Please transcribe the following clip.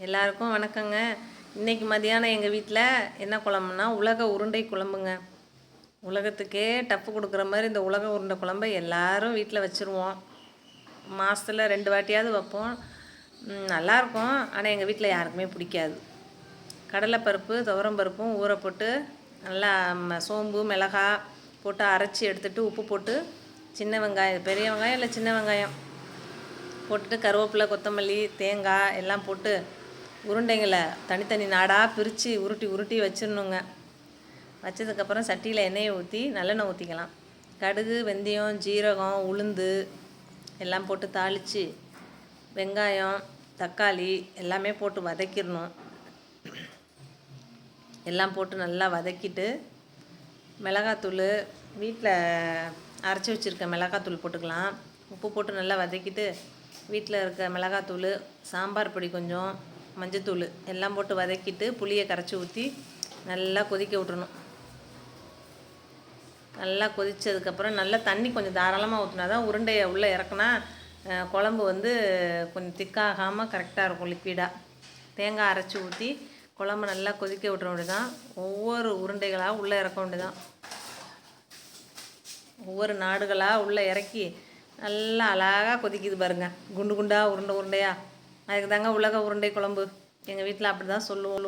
எல்லாருக்கும் வணக்கங்க. இன்றைக்கி மதியானம் எங்கள் வீட்டில் என்ன குழம்புனா உலக உருண்டை குழம்புங்க. உலகத்துக்கே டப்பு கொடுக்குற மாதிரி இந்த உலக உருண்டை குழம்பை எல்லாரும் வீட்டில் வச்சுருவோம். மாதத்தில் 2 வாட்டியாவது வைப்போம். நல்லாயிருக்கும். ஆனால் எங்கள் வீட்டில் யாருக்குமே பிடிக்காது. கடலைப்பருப்பு துவரம்பருப்பும் ஊற போட்டு நல்லா சோம்பு மிளகாய் போட்டு அரைச்சி எடுத்துகிட்டு உப்பு போட்டு சின்ன வெங்காயம், பெரிய வெங்காயம் இல்லை சின்ன வெங்காயம் போட்டுட்டு கருவேப்பிலை கொத்தமல்லி தேங்காய் எல்லாம் போட்டு உருண்டைங்களை தனித்தனி நாடாக பிரித்து உருட்டி உருட்டி வச்சிடணுங்க. வச்சதுக்கப்புறம் சட்டியில் எண்ணெயை ஊற்றி நல்லெண்ணெய் ஊற்றிக்கலாம். கடுகு வெந்தயம் ஜீரகம் உளுந்து எல்லாம் போட்டு தாளித்து வெங்காயம் தக்காளி எல்லாமே போட்டு வதக்கிடணும். எல்லாம் போட்டு நல்லா வதக்கிட்டு மிளகாத்தூள் வீட்டில் அரைச்சி வச்சுருக்க மிளகாத்தூள் போட்டுக்கலாம். உப்பு போட்டு நல்லா வதக்கிட்டு வீட்டில் இருக்க மிளகாத்தூள் சாம்பார் பொடி கொஞ்சம் மஞ்சத்தூள் எல்லாம் போட்டு வதக்கிட்டு புளியை கரைச்சி ஊற்றி நல்லா கொதிக்க விட்டுறணும். நல்லா கொதித்ததுக்கப்புறம் நல்லா தண்ணி கொஞ்சம் தாராளமாக ஊற்றினா தான் உருண்டையை உள்ளே இறக்குனா குழம்பு கொஞ்சம் திக்காகாமல் கரெக்டாக இருக்கும். லிக்விடாக தேங்காய் அரைச்சி ஊற்றி குழம்பு நல்லா கொதிக்க விட்டுற வேண்டியதான். ஒவ்வொரு உருண்டைகளாக உள்ளே இறக்க வேண்டியதான். ஒவ்வொரு நாடுகளாக உள்ளே இறக்கி நல்லா அழகாக கொதிக்குது பாருங்கள். குண்டு குண்டாக உருண்டையாக அதுக்கு தாங்க உலக உருண்டை குழம்பு. எங்கள் வீட்டில் அப்படி தான் சொல்லுவோம்.